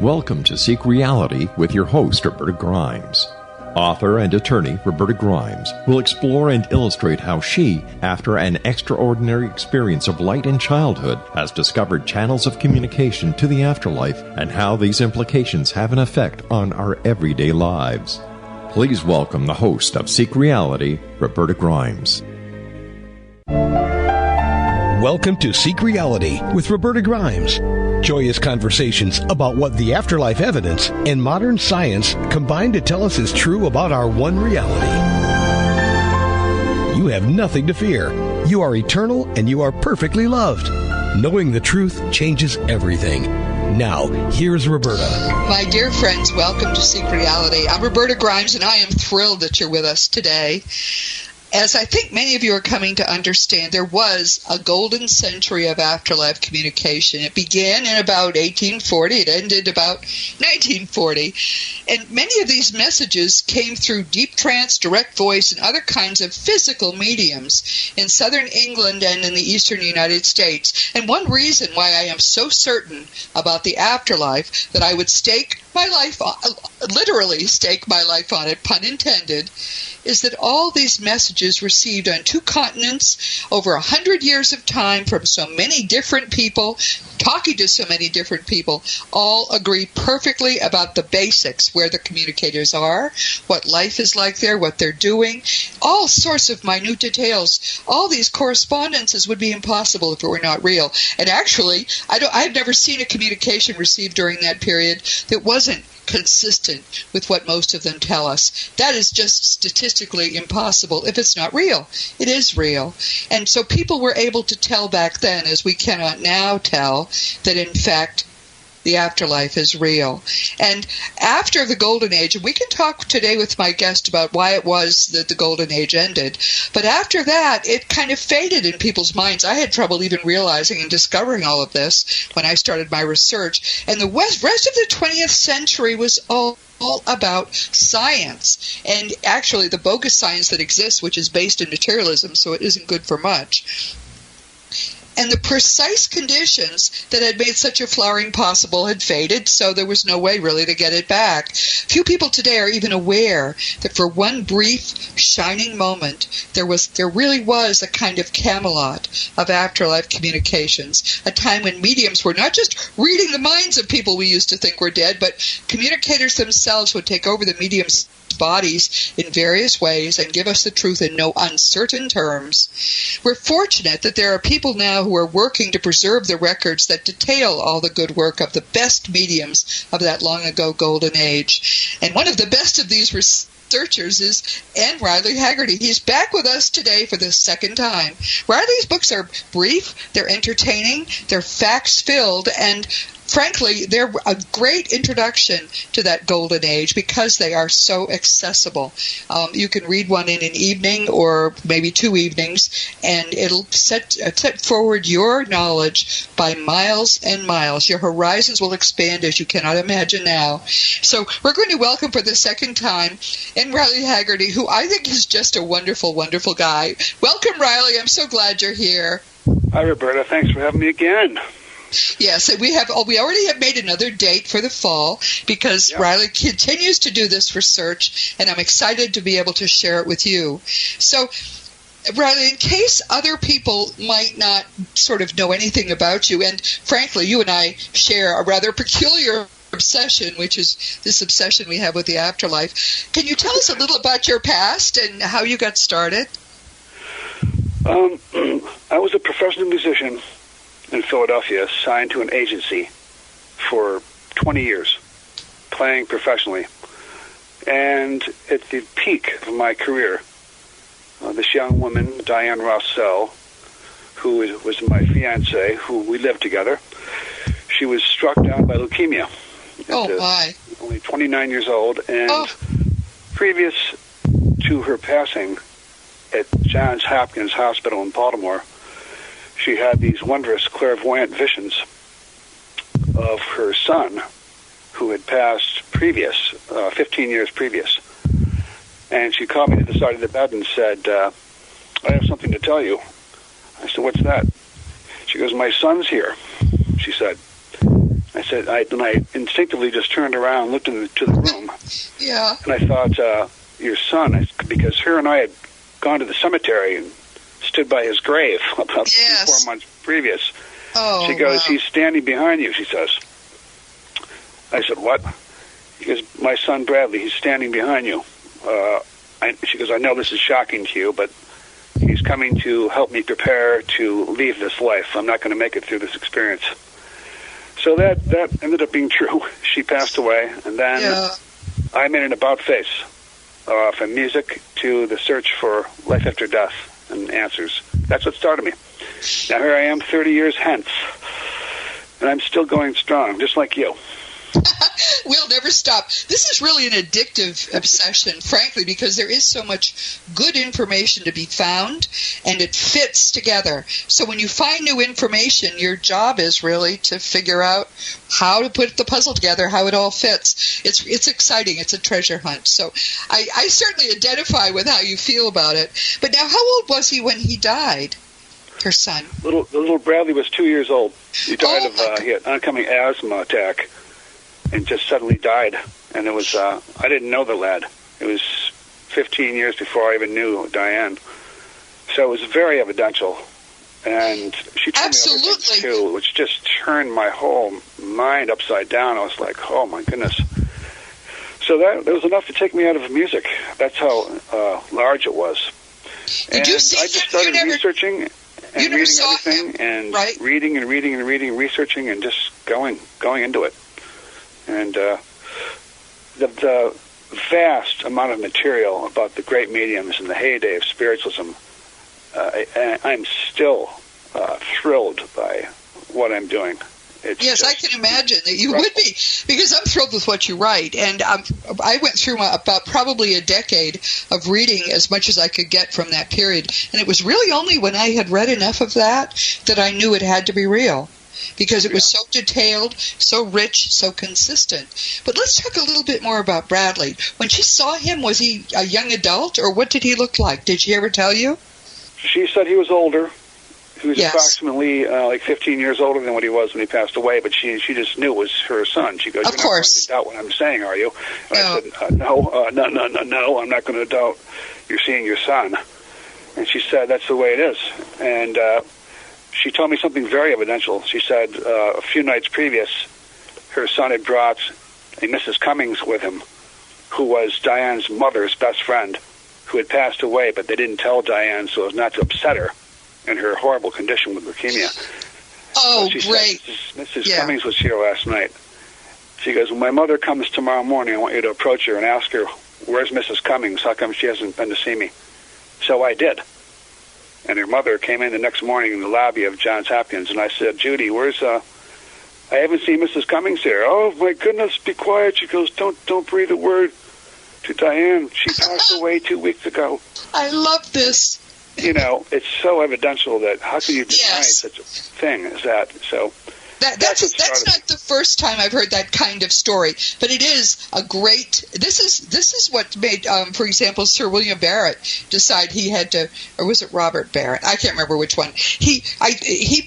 Welcome to Seek Reality with your host, Roberta Grimes. Author and attorney Roberta Grimes will explore and illustrate how she, after an extraordinary experience of light in childhood, has discovered channels of communication to the afterlife and how these implications have an effect on our everyday lives. Please welcome the host of Seek Reality, Roberta Grimes. Welcome to Seek Reality with Roberta Grimes. Joyous conversations about what the afterlife evidence and modern science combine to tell us is true about our one reality. You have nothing to fear. You are eternal and you are perfectly loved. Knowing the truth changes everything. Now, here's Roberta. My dear friends, welcome to Seek Reality. I'm Roberta Grimes, and I am thrilled that you're with us today. As I think many of you are coming to understand, there was a golden century of afterlife communication. It began in about 1840. It ended about 1940. And many of these messages came through deep trance, direct voice, and other kinds of physical mediums in southern England and in the eastern United States. And one reason why I am so certain about the afterlife that I would stake my life on, literally stake my life on it, pun intended, is that all these messages received on two continents over 100 years of time from so many different people, talking to so many different people, all agree perfectly about the basics, where the communicators are, what life is like there, what they're doing, all sorts of minute details. All these correspondences would be impossible if it were not real. And actually, I've never seen a communication received during that period that wasn't consistent with what most of them tell us. That is just statistically impossible if it's not real. It is real. And so people were able to tell back then, as we cannot now tell, that in fact the afterlife is real. And after the Golden Age, and we can talk today with my guest about why it was that the Golden Age ended, but after that, it kind of faded in people's minds. I had trouble even realizing and discovering all of this when I started my research. And the rest of the 20th century was all about science, and actually the bogus science that exists, which is based in materialism, so it isn't good for much. And the precise conditions that had made such a flowering possible had faded, so there was no way really to get it back. Few people today are even aware that for one brief, shining moment, there really was a kind of Camelot of afterlife communications, a time when mediums were not just reading the minds of people we used to think were dead, but communicators themselves would take over the mediums' bodies in various ways and give us the truth in no uncertain terms. We're fortunate that there are people now who are working to preserve the records that detail all the good work of the best mediums of that long ago Golden Age. And one of the best of these researchers is N. Riley Heagerty. He's back with us today for the second time. Riley's books are brief, they're entertaining, they're facts-filled, and frankly, they're a great introduction to that Golden Age because they are so accessible. You can read one in an evening or maybe 2 evenings, and it'll set forward your knowledge by miles and miles. Your horizons will expand as you cannot imagine now. So we're going to welcome for the second time N. Riley Heagerty, who I think is just a wonderful, wonderful guy. Welcome, Riley. I'm so glad you're here. Hi, Roberta. Thanks for having me again. Yes, and we already have made another date for the fall because Riley continues to do this research, and I'm excited to be able to share it with you. So, Riley, in case other people might not sort of know anything about you, and frankly, you and I share a rather peculiar obsession, which is this obsession we have with the afterlife. Can you tell us a little about your past and how you got started? I was a professional musician in Philadelphia, signed to an agency for 20 years, playing professionally. And at the peak of my career, this young woman, Diane Rossell, who was my fiancée, who we lived together, she was struck down by leukemia. My. Only 29 years old, and previous to her passing at Johns Hopkins Hospital in Baltimore, she had these wondrous clairvoyant visions of her son, who had passed 15 years previous. And she called me to the side of the bed and said, I have something to tell you. I said, what's that? She goes, my son's here, she said. I said, I instinctively just turned around, looked into the room. Yeah. And I thought, your son, because her and I had gone to the cemetery and stood by his grave about 3-4 months previous. Oh, she goes, wow. He's standing behind you, she says. I said, what? He goes, my son Bradley, he's standing behind you. She goes, I know this is shocking to you, but he's coming to help me prepare to leave this life. I'm not going to make it through this experience. So that ended up being true. She passed away, and then I made an about-face from music to the search for life after death and answers. That's what started me. Now here I am 30 years hence, and I'm still going strong, just like you. We'll never stop. This is really an addictive obsession, frankly, because there is so much good information to be found, and it fits together. So when you find new information, your job is really to figure out how to put the puzzle together, how it all fits. It's exciting. It's a treasure hunt. So I certainly identify with how you feel about it. But now, how old was he when he died, her son? Little Bradley was 2 years old. He died he had an oncoming asthma attack. And just suddenly died. And it was, I didn't know the lad. It was 15 years before I even knew Diane. So it was very evidential. And she told me other things too, which just turned my whole mind upside down. I was like, oh my goodness. So that was enough to take me out of music. That's how large it was. And I just started researching and reading everything, and reading, researching, and just going into it. And the vast amount of material about the great mediums in the heyday of spiritualism, I'm still thrilled by what I'm doing. Yes, I can imagine that you would be, because I'm thrilled with what you write. And I went through about probably a decade of reading as much as I could get from that period. And it was really only when I had read enough of that I knew it had to be real. Because it was so detailed, so rich, so consistent. But let's talk a little bit more about Bradley. When she saw him, was he a young adult, or what did he look like? Did she ever tell you? She said he was older. He was approximately like 15 years older than what he was when he passed away, but she just knew it was her son. She goes, of course. You're not going to doubt what I'm saying, are you? And I said, no, I'm not going to doubt you're seeing your son. And she said, that's the way it is. And she told me something very evidential. She said a few nights previous, her son had brought a Mrs. Cummings with him, who was Diane's mother's best friend, who had passed away, but they didn't tell Diane so as not to upset her in her horrible condition with leukemia. Oh, so great. Said, Mrs. Cummings was here last night. She goes, when my mother comes tomorrow morning, I want you to approach her and ask her, where's Mrs. Cummings? How come she hasn't been to see me? So I did. And her mother came in the next morning in the lobby of Johns Hopkins, and I said, Judy, where's, I haven't seen Mrs. Cummings here. Oh, my goodness, be quiet. She goes, don't breathe a word to Diane. She passed away 2 weeks ago. I love this. You know, it's so evidential that how can you deny such a thing as that? So that's not the first time I've heard that kind of story, but it is a great. This is what made, for example, Sir William Barrett decide he had to, or was it Robert Barrett? I can't remember which one. He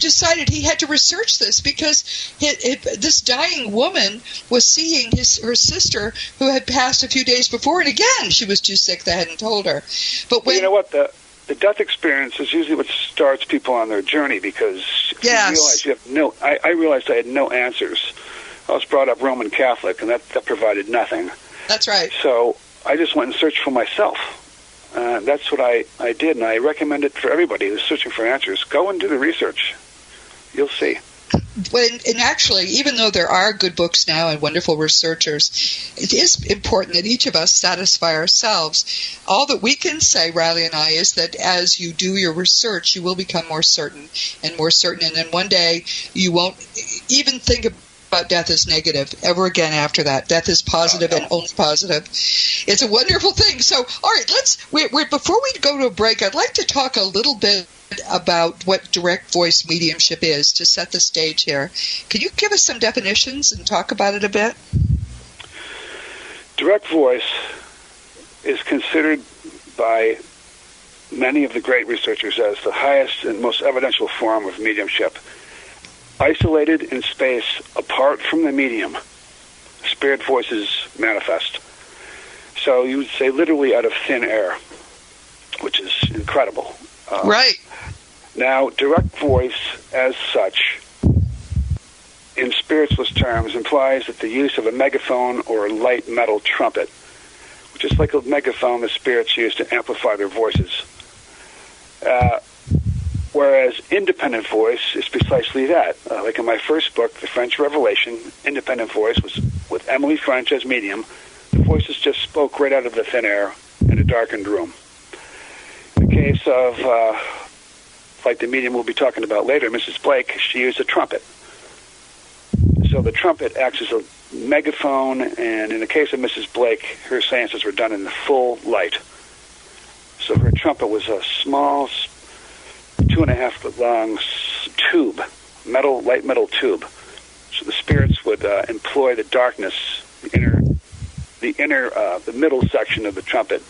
decided he had to research this because this dying woman was seeing her sister who had passed a few days before, and again she was too sick. They hadn't told her. But when you know what the death experience is usually what starts people on their journey, because you realize you have I realized I had no answers. I was brought up Roman Catholic, and that provided nothing. That's right. So I just went and searched for myself. That's what I did, and I recommend it for everybody who's searching for answers. Go and do the research. You'll see. And actually, even though there are good books now and wonderful researchers, it is important that each of us satisfy ourselves. All that we can say, Riley and I, is that as you do your research, you will become more certain, and then one day you won't even think about death as negative ever again after that. Death is positive and only positive. It's a wonderful thing. So, all right, before we go to a break, I'd like to talk a little bit about what direct voice mediumship is, to set the stage here. Can you give us some definitions and talk about it a bit? Direct voice is considered by many of the great researchers as the highest and most evidential form of mediumship. isolated in space apart from the medium, spirit voices manifest. So you would say literally out of thin air, which is incredible. Right. Now, direct voice as such, in spiritualist terms, implies that the use of a megaphone or a light metal trumpet, which is like a megaphone the spirits use to amplify their voices. Whereas independent voice is precisely that. Like in my first book, The French Revelation, independent voice was with Emily French as medium. The voices just spoke right out of the thin air in a darkened room. In the case of, like the medium we'll be talking about later, Mrs. Blake, she used a trumpet. So the trumpet acts as a megaphone, and in the case of Mrs. Blake, her seances were done in the full light. So her trumpet was a small, 2.5-foot long tube, light metal tube. So the spirits would employ the darkness, the middle section of the trumpet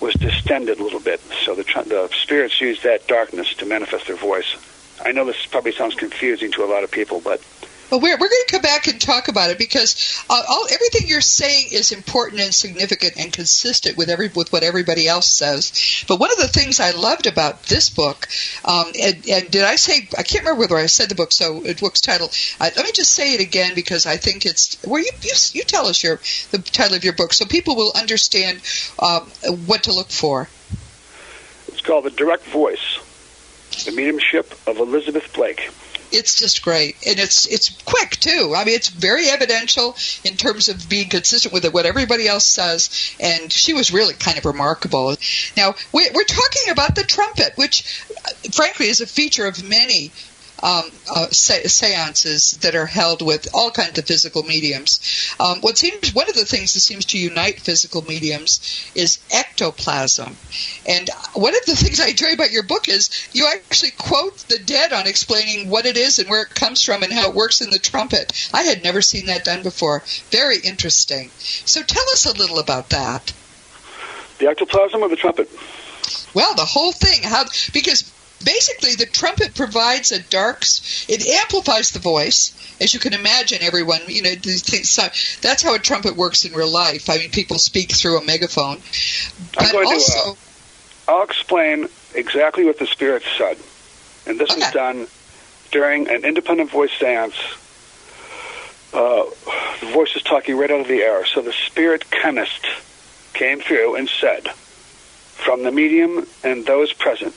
was distended a little bit. So the spirits used that darkness to manifest their voice. I know this probably sounds confusing to a lot of people, but well, we're going to come back and talk about it because everything you're saying is important and significant and consistent with what everybody else says. But one of the things I loved about this book, and did I say, I can't remember whether I said the book's title. Let me just say it again because I think it's, well, you tell us the title of your book so people will understand what to look for. It's called The Direct Voice, The Mediumship of Elizabeth Blake. It's just great, and it's quick too. I mean, it's very evidential in terms of being consistent with what everybody else says, and she was really kind of remarkable. Now, we're talking about the trumpet, which, frankly, is a feature of many seances that are held with all kinds of physical mediums. One of the things that seems to unite physical mediums is ectoplasm. And one of the things I enjoy about your book is you actually quote the dead on explaining what it is and where it comes from and how it works in the trumpet. I had never seen that done before. Very interesting. So tell us a little about that. The ectoplasm or the trumpet? Well, the whole thing. Because basically, the trumpet provides it amplifies the voice, as you can imagine. Everyone, that's how a trumpet works in real life. I mean, people speak through a megaphone. I'll explain exactly what the spirits said, and this was done during an independent voice seance. The voice is talking right out of the air. So the spirit chemist came through and said, "From the medium and those present,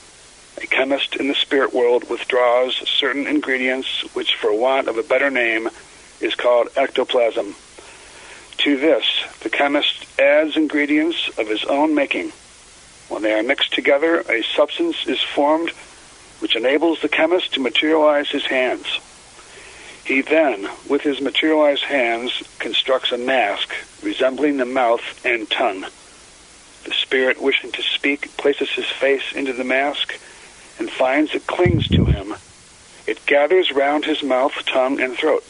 a chemist in the spirit world withdraws certain ingredients which, for want of a better name, is called ectoplasm. To this, the chemist adds ingredients of his own making. When they are mixed together, a substance is formed which enables the chemist to materialize his hands. He then, with his materialized hands, constructs a mask resembling the mouth and tongue. The spirit, wishing to speak, places his face into the mask and finds it clings to him. It gathers round his mouth, tongue, and throat.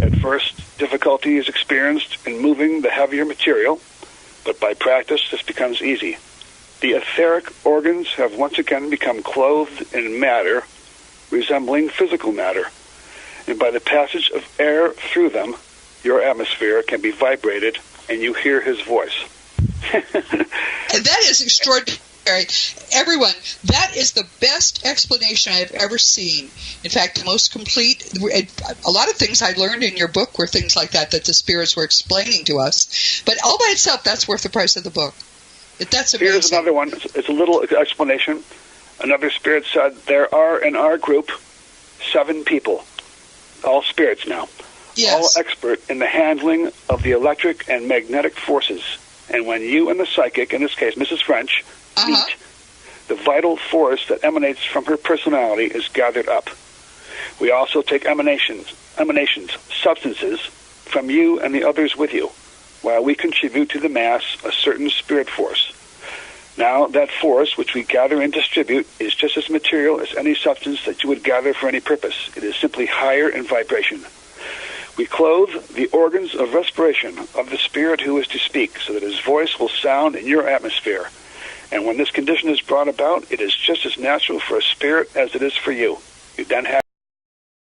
At first, difficulty is experienced in moving the heavier material, but by practice this becomes easy. The etheric organs have once again become clothed in matter, resembling physical matter, and by the passage of air through them, your atmosphere can be vibrated, and you hear his voice." And that is extraordinary. Everyone, that is the best explanation I have ever seen. In fact, the most complete. A lot of things I learned in your book were things like that the spirits were explaining to us. But all by itself, that's worth the price of the book. That's amazing. Here's another one. It's a little explanation. Another spirit said, "There are in our group 7 people, all spirits now, all expert in the handling of the electric and magnetic forces. And when you and the psychic, in this case Mrs. French, meet, the vital force that emanates from her personality is gathered up. We also take emanations, substances, from you and the others with you, while we contribute to the mass a certain spirit force. Now, that force, which we gather and distribute, is just as material as any substance that you would gather for any purpose. It is simply higher in vibration. We clothe the organs of respiration of the spirit who is to speak, so that his voice will sound in your atmosphere. And when this condition is brought about, it is just as natural for a spirit as it is for you. You then have